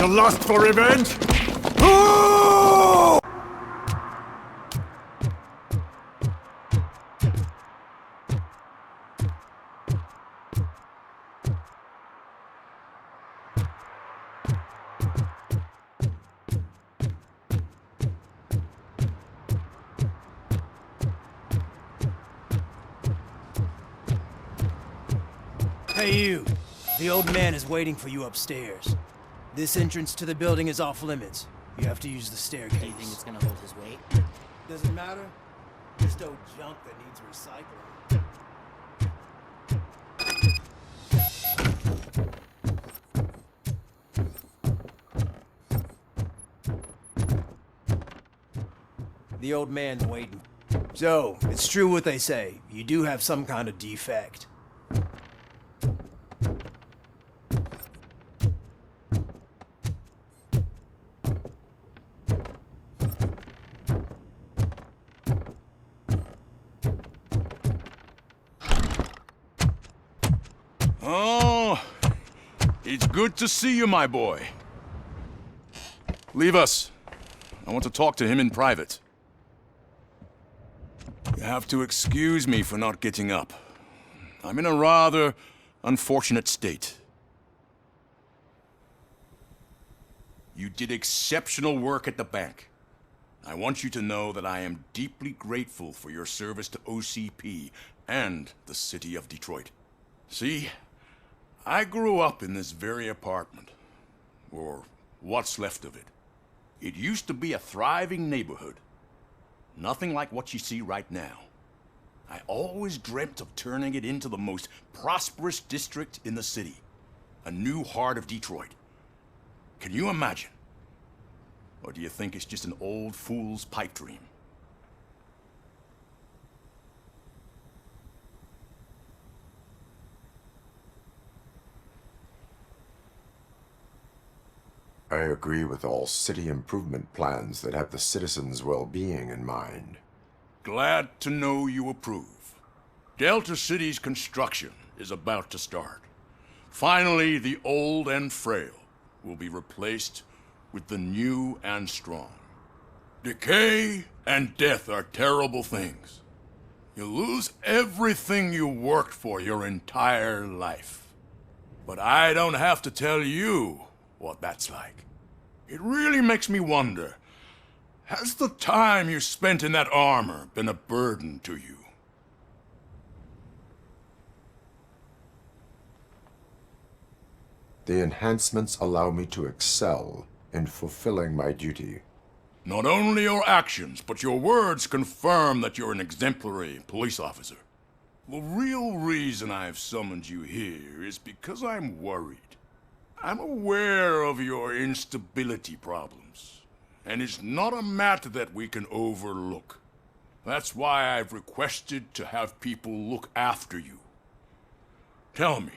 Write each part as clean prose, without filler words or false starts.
a lust for revenge? Oh! Hey you! The old man is waiting for you upstairs. This entrance to the building is off limits. You have to use the staircase. Do you think it's gonna hold his weight? Doesn't matter. Just old junk that needs recycling. The old man's waiting. So, it's true what they say. You do have some kind of defect. Oh, it's good to see you, my boy. Leave us. I want to talk to him in private. You have to excuse me for not getting up. I'm in a rather unfortunate state. You did exceptional work at the bank. I want you to know that I am deeply grateful for your service to OCP and the city of Detroit. See, I grew up in this very apartment, or what's left of it. It used to be a thriving neighborhood. Nothing like what you see right now. I always dreamt of turning it into the most prosperous district in the city. A new heart of Detroit. Can you imagine? Or do you think it's just an old fool's pipe dream? I agree with all city improvement plans that have the citizens' well-being in mind. Glad to know you approve. Delta City's construction is about to start. Finally, the old and frail will be replaced with the new and strong. Decay and death are terrible things. You lose everything you worked for your entire life. But I don't have to tell you what that's like. It really makes me wonder, has the time you spent in that armor been a burden to you? The enhancements allow me to excel in fulfilling my duty. Not only your actions, but your words confirm that you're an exemplary police officer. The real reason I've summoned you here is because I'm worried. I'm aware of your instability problems, and it's not a matter that we can overlook. That's why I've requested to have people look after you. Tell me,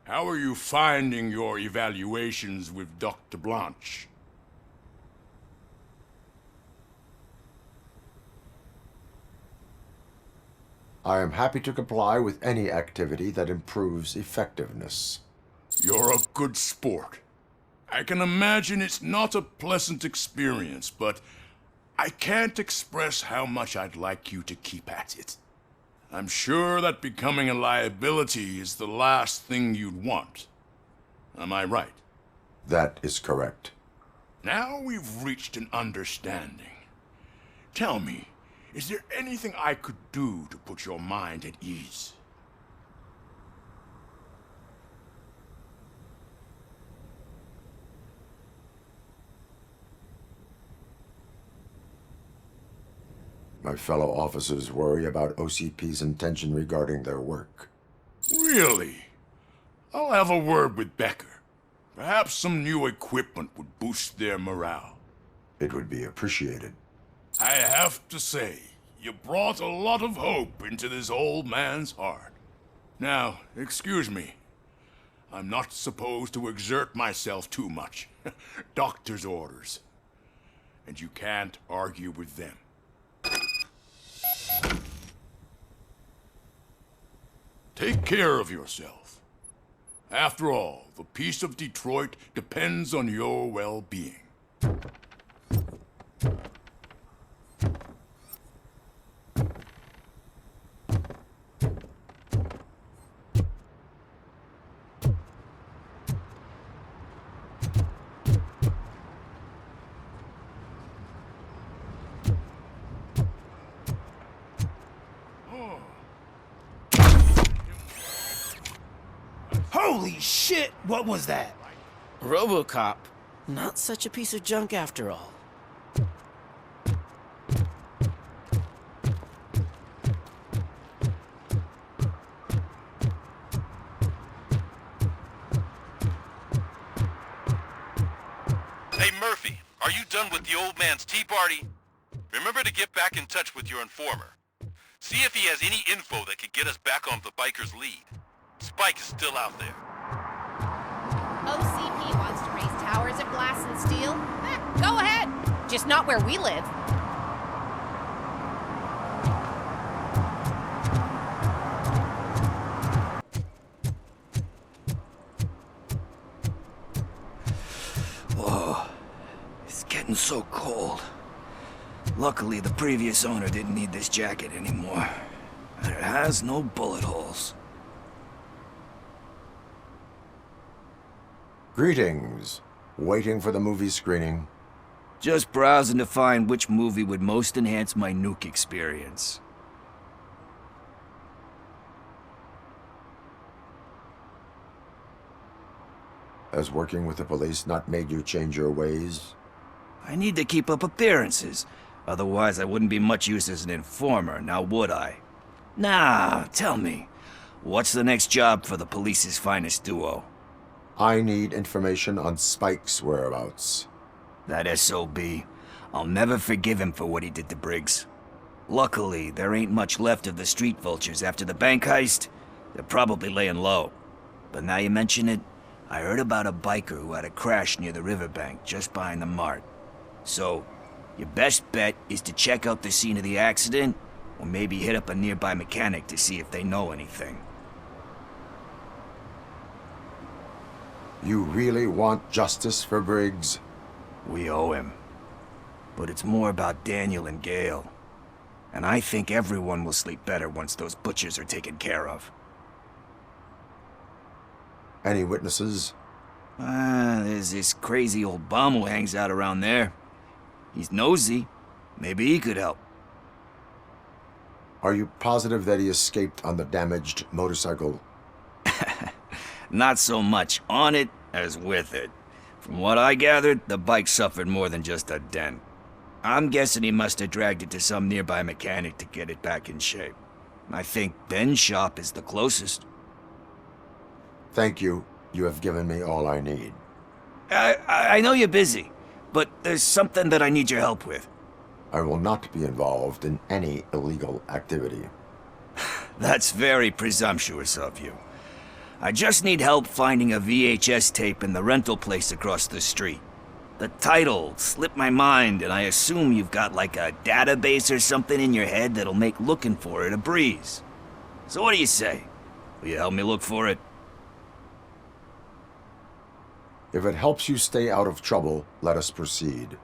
how are you finding your evaluations with Dr. Blanche? I am happy to comply with any activity that improves effectiveness. You're a good sport. I can imagine it's not a pleasant experience, but I can't express how much I'd like you to keep at it. I'm sure that becoming a liability is the last thing you'd want. Am I right? That is correct. Now we've reached an understanding. Tell me, is there anything I could do to put your mind at ease? My fellow officers worry about OCP's intention regarding their work. Really? I'll have a word with Becker. Perhaps some new equipment would boost their morale. It would be appreciated. I have to say, you brought a lot of hope into this old man's heart. Now, excuse me. I'm not supposed to exert myself too much. Doctor's orders. And you can't argue with them. Take care of yourself. After all, the peace of Detroit depends on your well-being. Holy shit! What was that? RoboCop. Not such a piece of junk after all. Hey Murphy, are you done with the old man's tea party? Remember to get back in touch with your informer. See if he has any info that could get us back on the biker's lead. Spike is still out there. OCP wants to raise towers of glass and steel? Go ahead. Just not where we live. Whoa, it's getting so cold. Luckily, the previous owner didn't need this jacket anymore. And it has no bullet holes. Greetings. Waiting for the movie screening. Just browsing to find which movie would most enhance my nuke experience. Has working with the police not made you change your ways? I need to keep up appearances. Otherwise, I wouldn't be much use as an informer, now would I? Nah, tell me. What's the next job for the police's finest duo? I need information on Spike's whereabouts. That SOB. I'll never forgive him for what he did to Briggs. Luckily, there ain't much left of the street vultures after the bank heist. They're probably laying low. But now you mention it, I heard about a biker who had a crash near the riverbank just behind the mart. So, your best bet is to check out the scene of the accident, or maybe hit up a nearby mechanic to see if they know anything. You really want justice for Briggs? We owe him. But it's more about Daniel and Gale. And I think everyone will sleep better once those butchers are taken care of. Any witnesses? There's this crazy old bum who hangs out around there. He's nosy. Maybe he could help. Are you positive that he escaped on the damaged motorcycle? Not so much on it as with it. From what I gathered, the bike suffered more than just a dent. I'm guessing he must have dragged it to some nearby mechanic to get it back in shape. I think Ben's shop is the closest. Thank you. You have given me all I need. I know you're busy, but there's something that I need your help with. I will not be involved in any illegal activity. That's very presumptuous of you. I just need help finding a VHS tape in the rental place across the street. The title slipped my mind, and I assume you've got like a database or something in your head that'll make looking for it a breeze. So what do you say? Will you help me look for it? If it helps you stay out of trouble, let us proceed.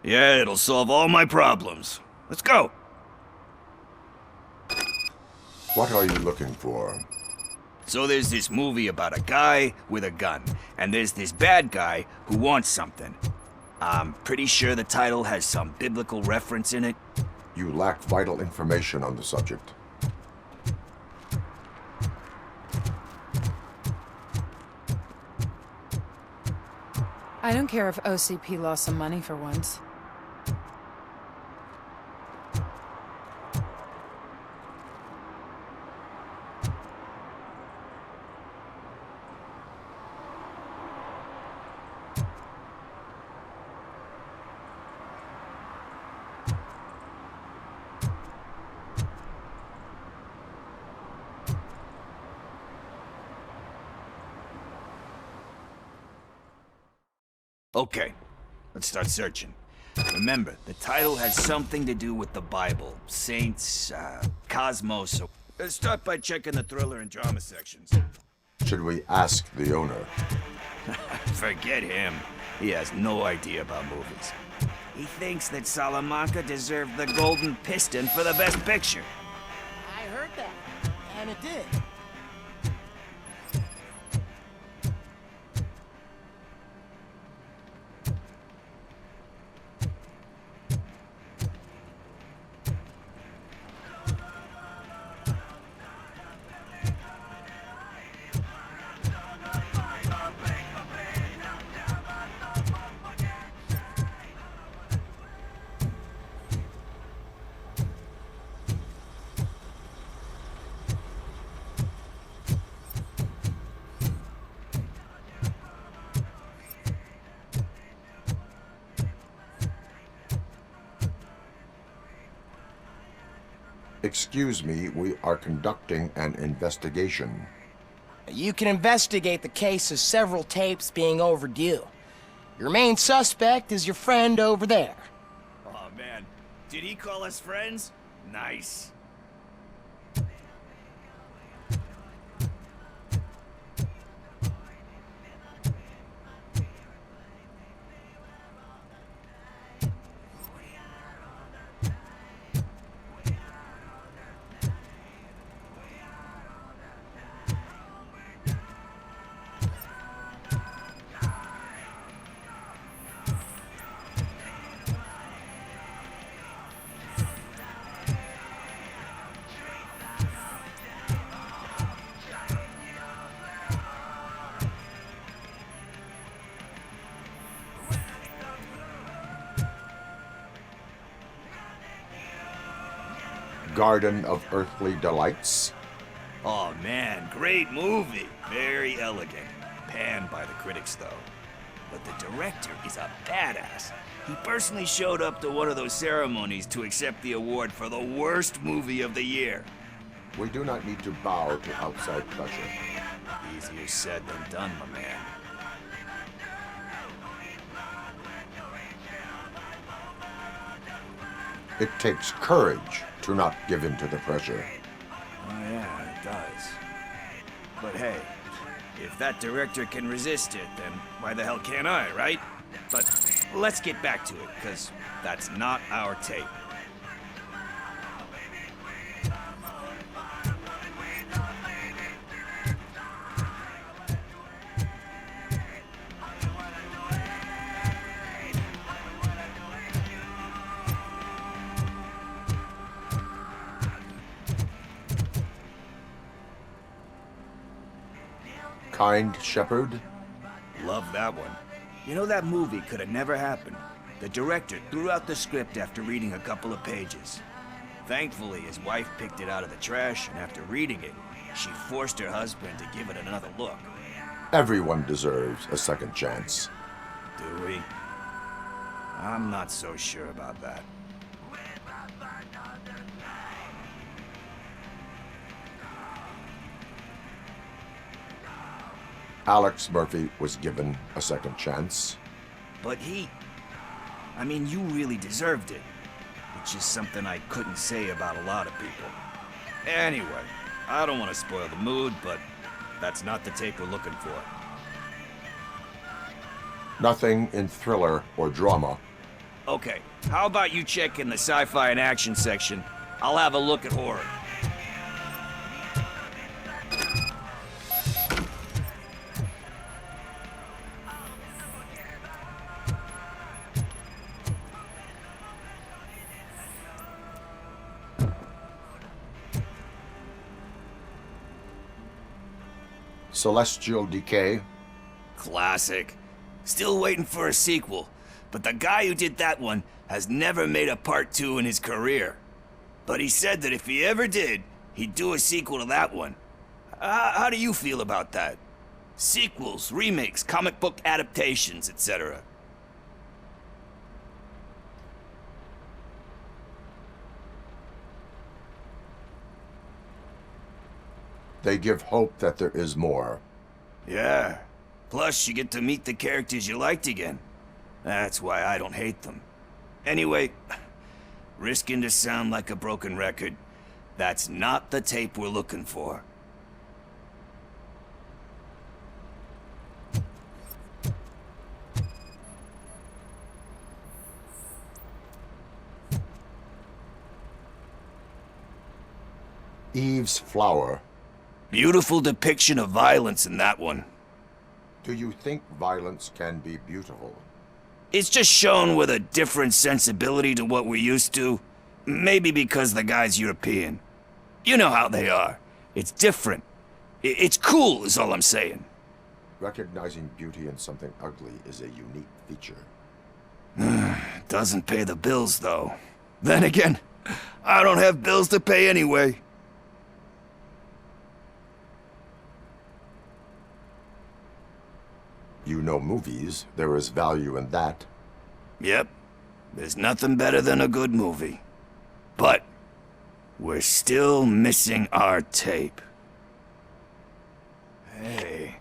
Yeah, it'll solve all my problems. Let's go. What are you looking for? So there's this movie about a guy with a gun, and there's this bad guy who wants something. I'm pretty sure the title has some biblical reference in it. You lack vital information on the subject. I don't care if OCP lost some money for once. Okay, let's start searching. Remember, the title has something to do with the Bible, saints, cosmos. Let's start by checking the thriller and drama sections. Should we ask the owner? Forget him. He has no idea about movies. He thinks that Salamanca deserved the Golden Piston for the Best Picture. I heard that, and it did. Excuse me, we are conducting an investigation. You can investigate the case of several tapes being overdue. Your main suspect is your friend over there. Oh man, did he call us friends? Nice. Garden of Earthly Delights? Oh man, great movie. Very elegant. Panned by the critics though. But the director is a badass. He personally showed up to one of those ceremonies to accept the award for the worst movie of the year. We do not need to bow to outside pressure. Easier said than done, my man. It takes courage to not give in to the pressure. Oh yeah, it does. But hey, if that director can resist it, then why the hell can't I, right? But let's get back to it, because that's not our tape. Kind Shepherd? Love that one. You know, that movie could have never happened. The director threw out the script after reading a couple of pages. Thankfully, his wife picked it out of the trash, and after reading it, she forced her husband to give it another look. Everyone deserves a second chance. Do we? I'm not so sure about that. Alex Murphy was given a second chance. But I mean, you really deserved it. Which is something I couldn't say about a lot of people. Anyway, I don't want to spoil the mood, but that's not the tape we're looking for. Nothing in thriller or drama. Okay, how about you check in the sci-fi and action section? I'll have a look at horror. Celestial Decay? Classic. Still waiting for a sequel, but the guy who did that one has never made a part 2 in his career. But he said that if he ever did, he'd do a sequel to that one. How do you feel about that? Sequels, remakes, comic book adaptations, etc. They give hope that there is more. Yeah. Plus, you get to meet the characters you liked again. That's why I don't hate them. Anyway, risking to sound like a broken record, that's not the tape we're looking for. Eve's flower. Beautiful depiction of violence in that one. Do you think violence can be beautiful? It's just shown with a different sensibility to what we're used to. Maybe because the guy's European. You know how they are. It's different. It's cool, is all I'm saying. Recognizing beauty in something ugly is a unique feature. Doesn't pay the bills, though. Then again, I don't have bills to pay anyway. You know movies. There is value in that. Yep. There's nothing better than a good movie. But we're still missing our tape. Hey,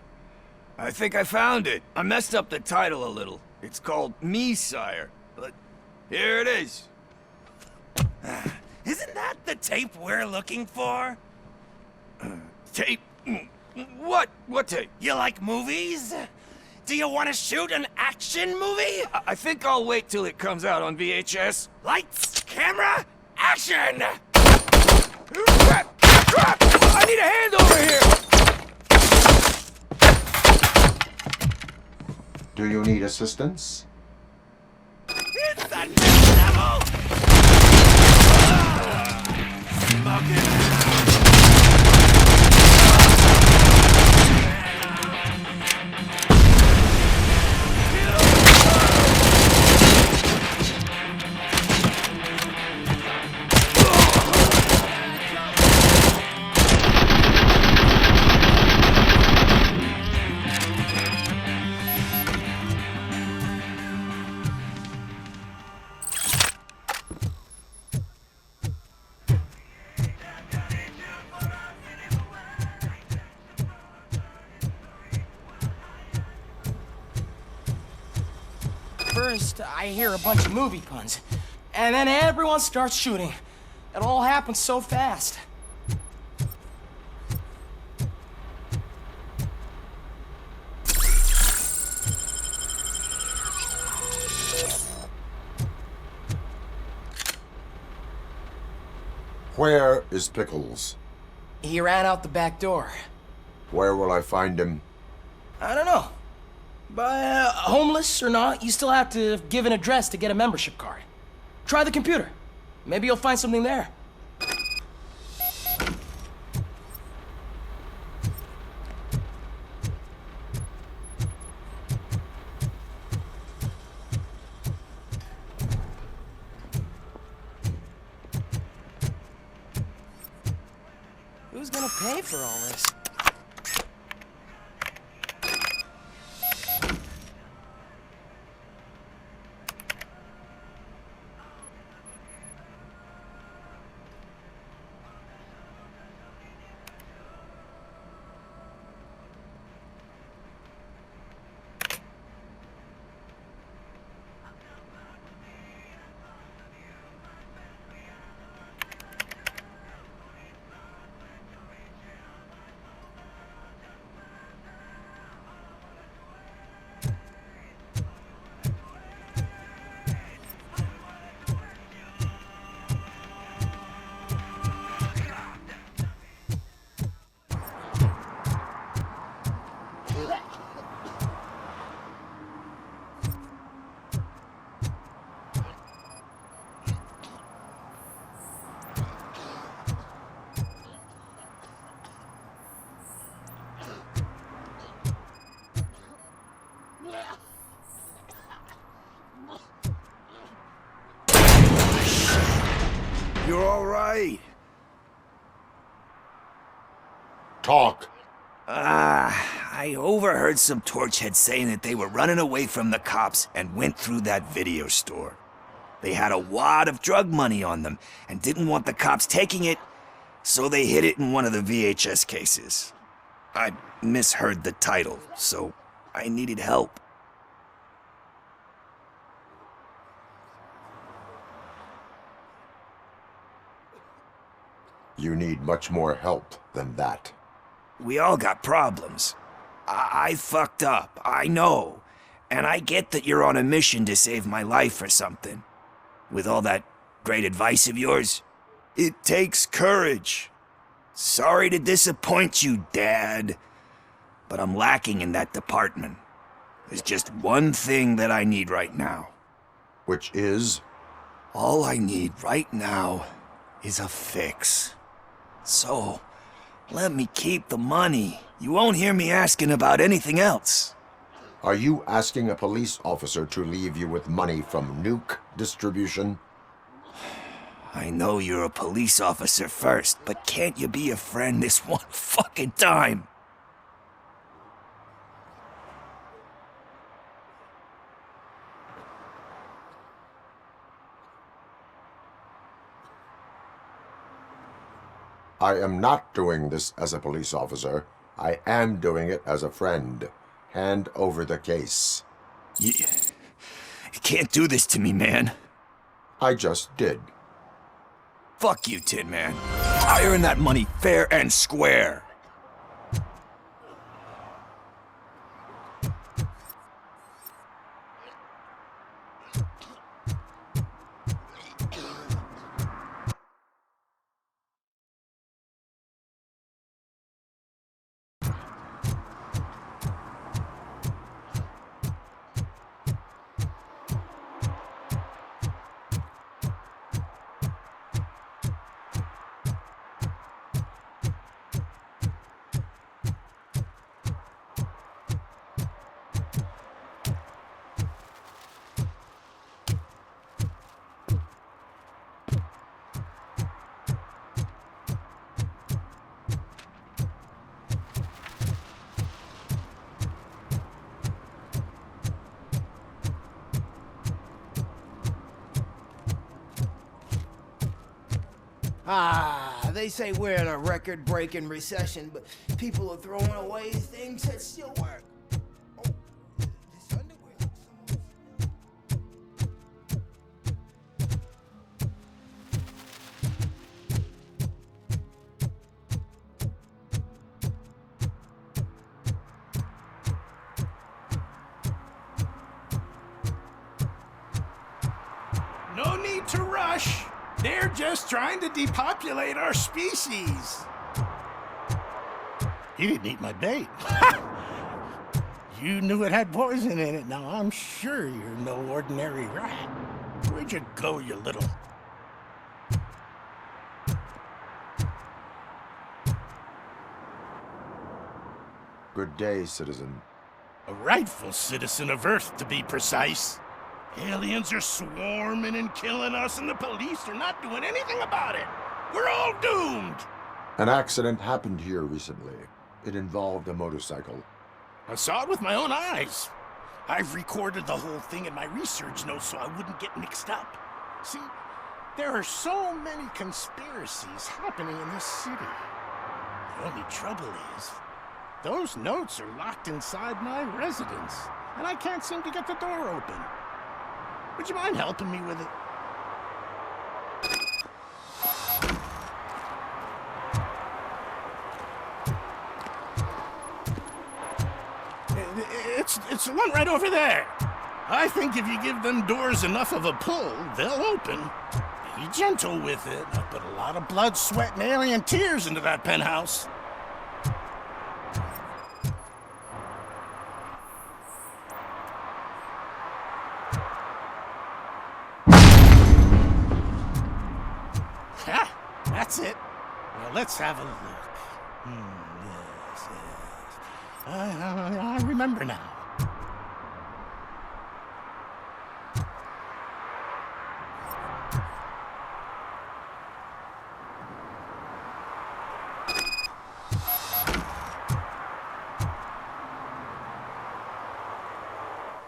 I think I found it. I messed up the title a little. It's called Me, Sire. But here it is. Isn't that the tape we're looking for? Tape? What? What tape? You like movies? Do you want to shoot an action movie? I think I'll wait till it comes out on VHS. Lights, camera, action! Crap! Crap! I need a hand over here! Do you need assistance? It's the devil! First, I hear a bunch of movie puns, and then everyone starts shooting. It all happens so fast. Where is Pickles? He ran out the back door. Where will I find him? I don't know. But homeless or not, you still have to give an address to get a membership card. Try the computer. Maybe you'll find something there. Who's gonna pay for all this? You're all right. Talk. I overheard some torchheads saying that they were running away from the cops and went through that video store. They had a wad of drug money on them and didn't want the cops taking it, so they hid it in one of the VHS cases. I misheard the title, so I needed help. You need much more help than that. We all got problems. I fucked up, I know. And I get that you're on a mission to save my life or something. With all that great advice of yours, it takes courage. Sorry to disappoint you, Dad, but I'm lacking in that department. There's just one thing that I need right now. Which is? All I need right now is a fix. So, let me keep the money. You won't hear me asking about anything else. Are you asking a police officer to leave you with money from nuke distribution? I know you're a police officer first, but can't you be a friend this one fucking time? I am not doing this as a police officer. I am doing it as a friend. Hand over the case. You can't do this to me, man. I just did. Fuck you, Tin Man. I earn that money fair and square. They say we're in a record-breaking recession, but people are throwing away things that still work. Oh, this underwear looks almost... No need to rush. They're just trying to depopulate our species. You didn't eat my bait. You knew it had poison in it. Now I'm sure you're no ordinary rat. Where'd you go, you little... Good day, citizen. A rightful citizen of Earth, to be precise. Aliens are swarming and killing us, and the police are not doing anything about it. We're all doomed. An accident happened here recently. It involved a motorcycle. I saw it with my own eyes. I've recorded the whole thing in my research notes so I wouldn't get mixed up. See, there are so many conspiracies happening in this city. The only trouble is, those notes are locked inside my residence, and I can't seem to get the door open. Would you mind helping me with it? It's the one right over there. I think if you give them doors enough of a pull, they'll open. Be gentle with it. I put a lot of blood, sweat, and alien tears into that penthouse. That's it. Well, let's have a look. Yes, yes. I remember now.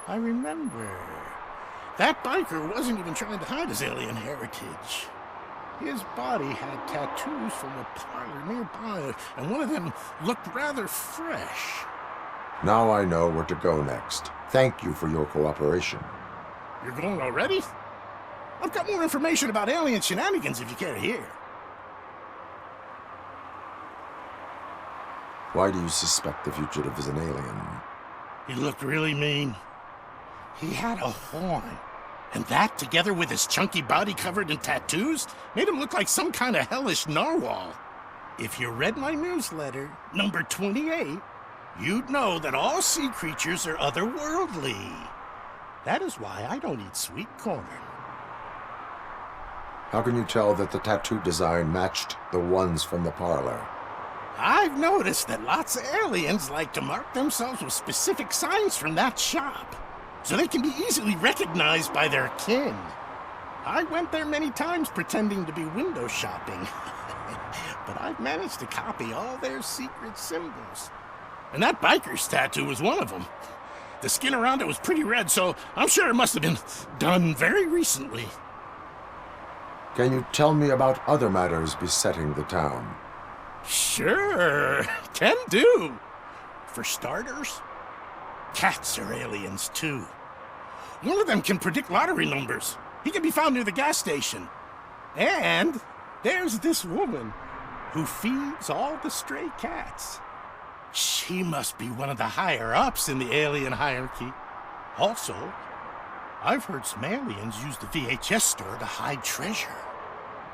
I remember. That biker wasn't even trying to hide his alien heritage. His body had tattoos from a parlor nearby, and one of them looked rather fresh. Now I know where to go next. Thank you for your cooperation. You're going already? I've got more information about alien shenanigans if you care to hear. Why do you suspect the fugitive is an alien? He looked really mean. He had a horn. And that, together with his chunky body covered in tattoos, made him look like some kind of hellish narwhal. If you read my newsletter, number 28, you'd know that all sea creatures are otherworldly. That is why I don't eat sweet corn. How can you tell that the tattoo design matched the ones from the parlor? I've noticed that lots of aliens like to mark themselves with specific signs from that shop, so they can be easily recognized by their kin. I went there many times pretending to be window shopping, but I've managed to copy all their secret symbols. And that biker's tattoo was one of them. The skin around it was pretty red, so I'm sure it must have been done very recently. Can you tell me about other matters besetting the town? Sure, can do. For starters, cats are aliens too. One of them can predict lottery numbers. He can be found near the gas station. And there's this woman who feeds all the stray cats. She must be one of the higher-ups in the alien hierarchy. Also, I've heard some aliens use the VHS store to hide treasure.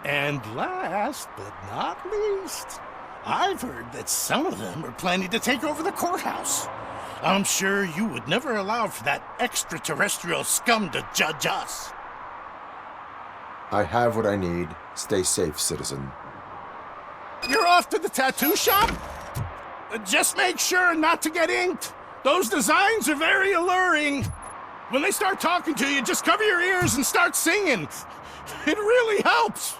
And last but not least, I've heard that some of them are planning to take over the courthouse. I'm sure you would never allow for that extraterrestrial scum to judge us. I have what I need. Stay safe, citizen. You're off to the tattoo shop? Just make sure not to get inked. Those designs are very alluring. When they start talking to you, just cover your ears and start singing. It really helps.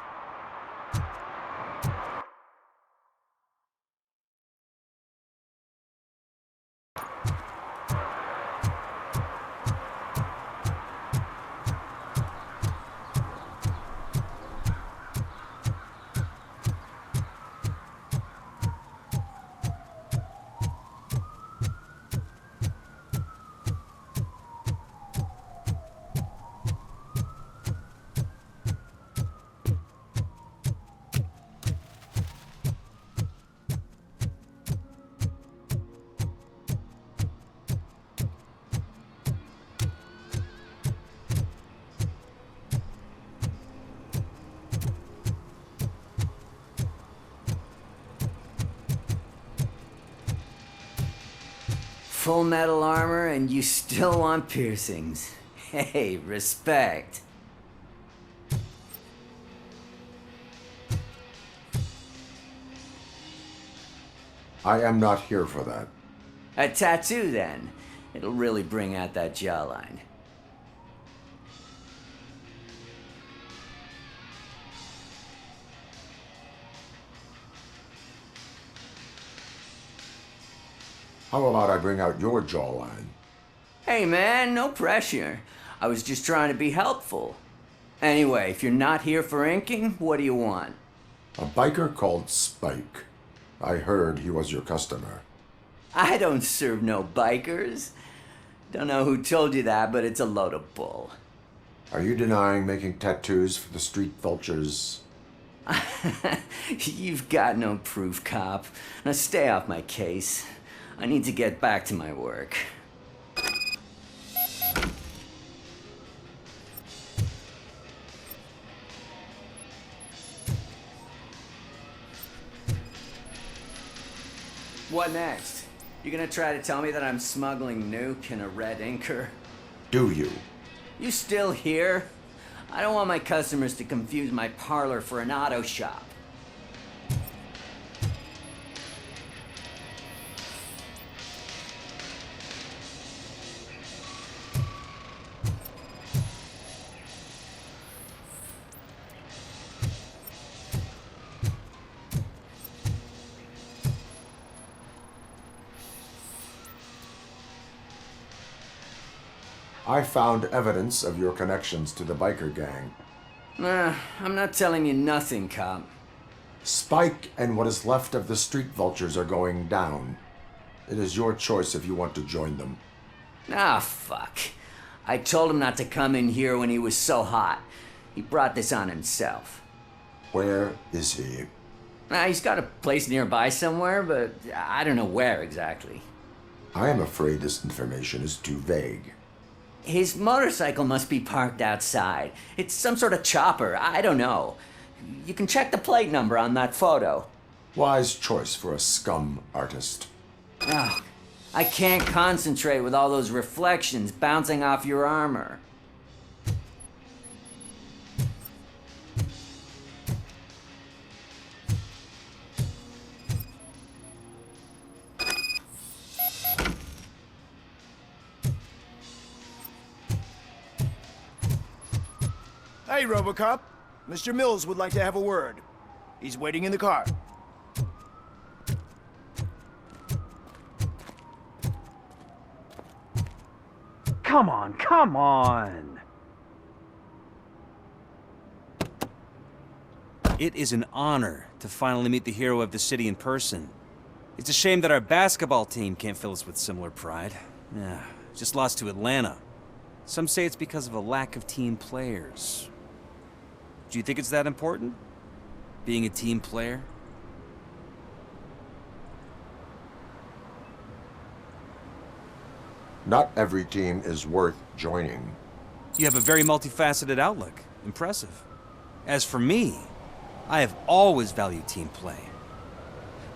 Full metal armor and you still want piercings. Hey, respect. I am not here for that. A tattoo, then. It'll really bring out that jawline. How about I bring out your jawline? Hey, man, no pressure. I was just trying to be helpful. Anyway, if you're not here for inking, what do you want? A biker called Spike. I heard he was your customer. I don't serve no bikers. Don't know who told you that, but it's a load of bull. Are you denying making tattoos for the street vultures? You've got no proof, cop. Now stay off my case. I need to get back to my work. What next? You gonna try to tell me that I'm smuggling nuke in a red inker? Do you? You still here? I don't want my customers to confuse my parlor for an auto shop. I found evidence of your connections to the biker gang. I'm not telling you nothing, cop. Spike and what is left of the street vultures are going down. It is your choice if you want to join them. Ah, fuck. I told him not to come in here when he was so hot. He brought this on himself. Where is he? He's got a place nearby somewhere, but I don't know where exactly. I am afraid this information is too vague. His motorcycle must be parked outside. It's some sort of chopper. I don't know. You can check the plate number on that photo. Wise choice for a scum artist. Oh, I can't concentrate with all those reflections bouncing off your armor. Hey, RoboCop. Mr. Mills would like to have a word. He's waiting in the car. Come on, come on! It is an honor to finally meet the hero of the city in person. It's a shame that our basketball team can't fill us with similar pride. Yeah, just lost to Atlanta. Some say it's because of a lack of team players. Do you think it's that important? Being a team player? Not every team is worth joining. You have a very multifaceted outlook. Impressive. As for me, I have always valued team play.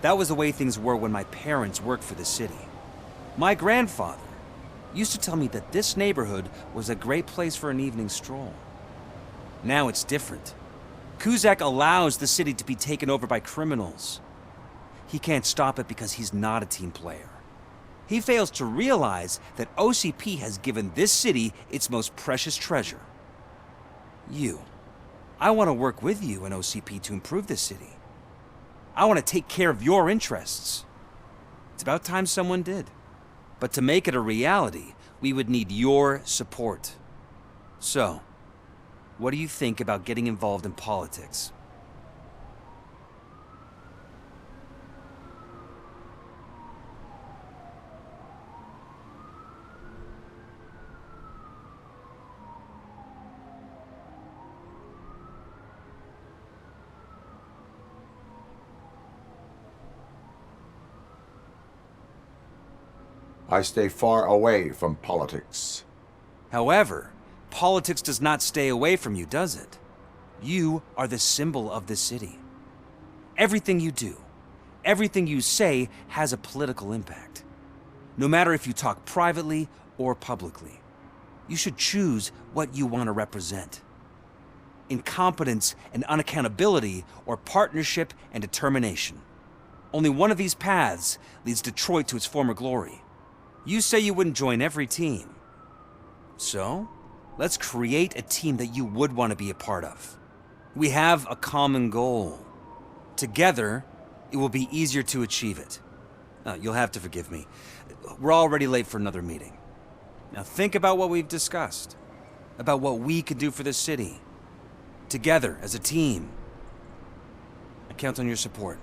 That was the way things were when my parents worked for the city. My grandfather used to tell me that this neighborhood was a great place for an evening stroll. Now it's different. Kuzak allows the city to be taken over by criminals. He can't stop it because he's not a team player. He fails to realize that OCP has given this city its most precious treasure. You. I want to work with you and OCP to improve this city. I want to take care of your interests. It's about time someone did. But to make it a reality, we would need your support. So, what do you think about getting involved in politics? I stay far away from politics. However, politics does not stay away from you, does it? You are the symbol of the city. Everything you do, everything you say has a political impact. No matter if you talk privately or publicly, you should choose what you want to represent. Incompetence and unaccountability, or partnership and determination. Only one of these paths leads Detroit to its former glory. You say you wouldn't join every team. So, let's create a team that you would want to be a part of. We have a common goal. Together, it will be easier to achieve it. You'll have to forgive me. We're already late for another meeting. Now think about what we've discussed. About what we could do for this city. Together, as a team. I count on your support.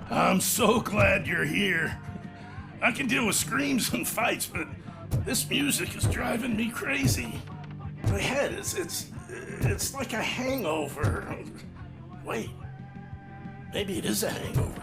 I'm so glad you're here. I can deal with screams and fights, but this music is driving me crazy. My head it's like a hangover. Wait, maybe it is a hangover.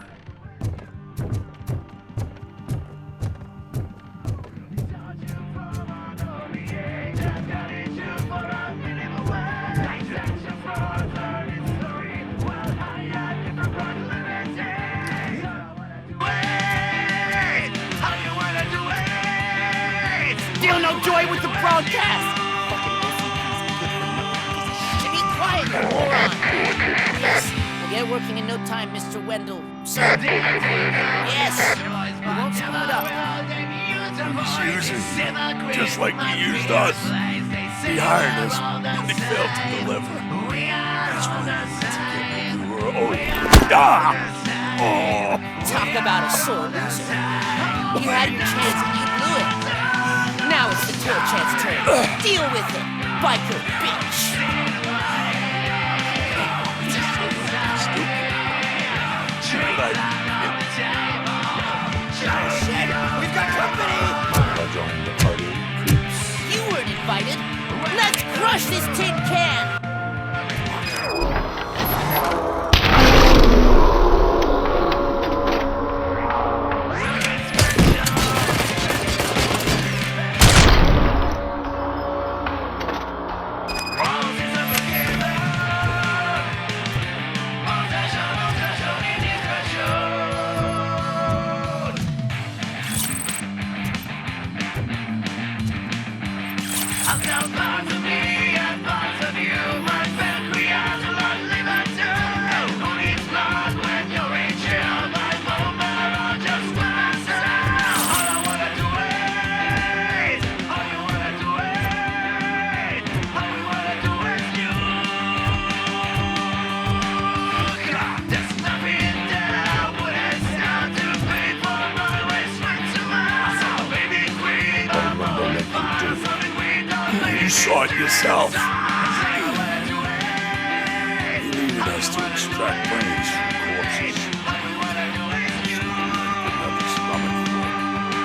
Feel no joy with the broadcast! Fucking you moron! Yes, we'll get working in no time, Mr. Wendell. Sir. Yes! We won't screw it up. He's using you, just like he used us. He hired us, and he failed to deliver. That's why we were Talk about a sore loser. You had your chance and you blew it. Now it's the tour chance turn. Deal with it, biker bitch. Shit, we've got company! You weren't invited. Let's crush this tin can! You saw it yourself. He needed us to extract brains from corpses.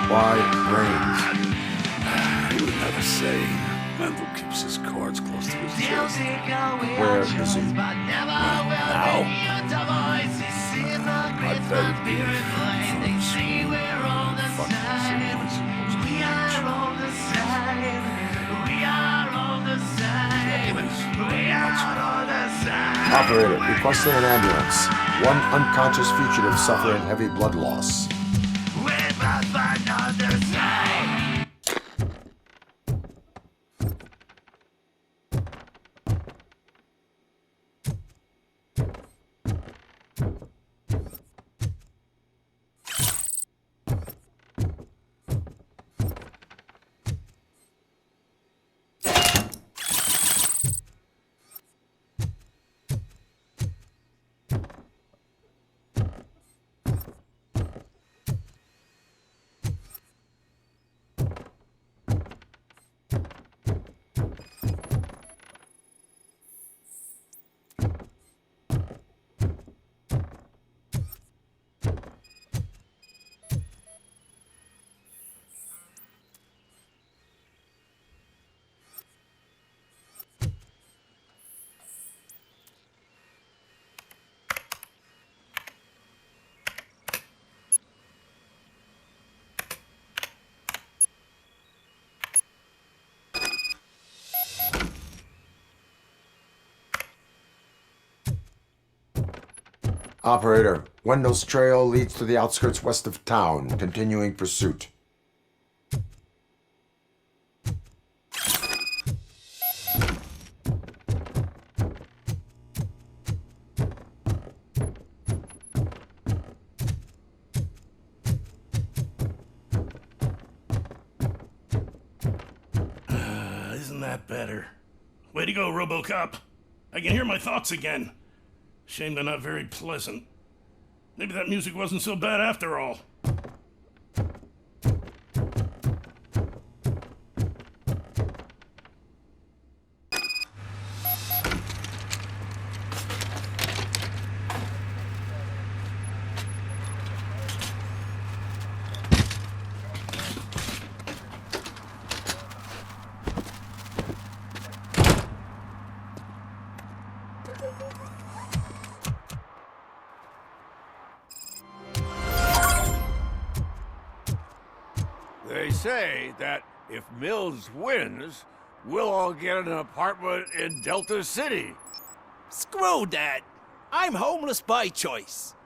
Why brains? He would never say. Wendell keeps his cards close to his chest. Where is he? Now? I'd better be in front of the school. Operator, requesting an ambulance. One unconscious fugitive suffering heavy blood loss. Operator, Wendell's trail leads to the outskirts west of town, continuing pursuit. Isn't that better? Way to go, RoboCop. I can hear my thoughts again. Shame they're not very pleasant. Maybe that music wasn't so bad after all. They say that if Mills wins, we'll all get an apartment in Delta City. Screw that! I'm homeless by choice.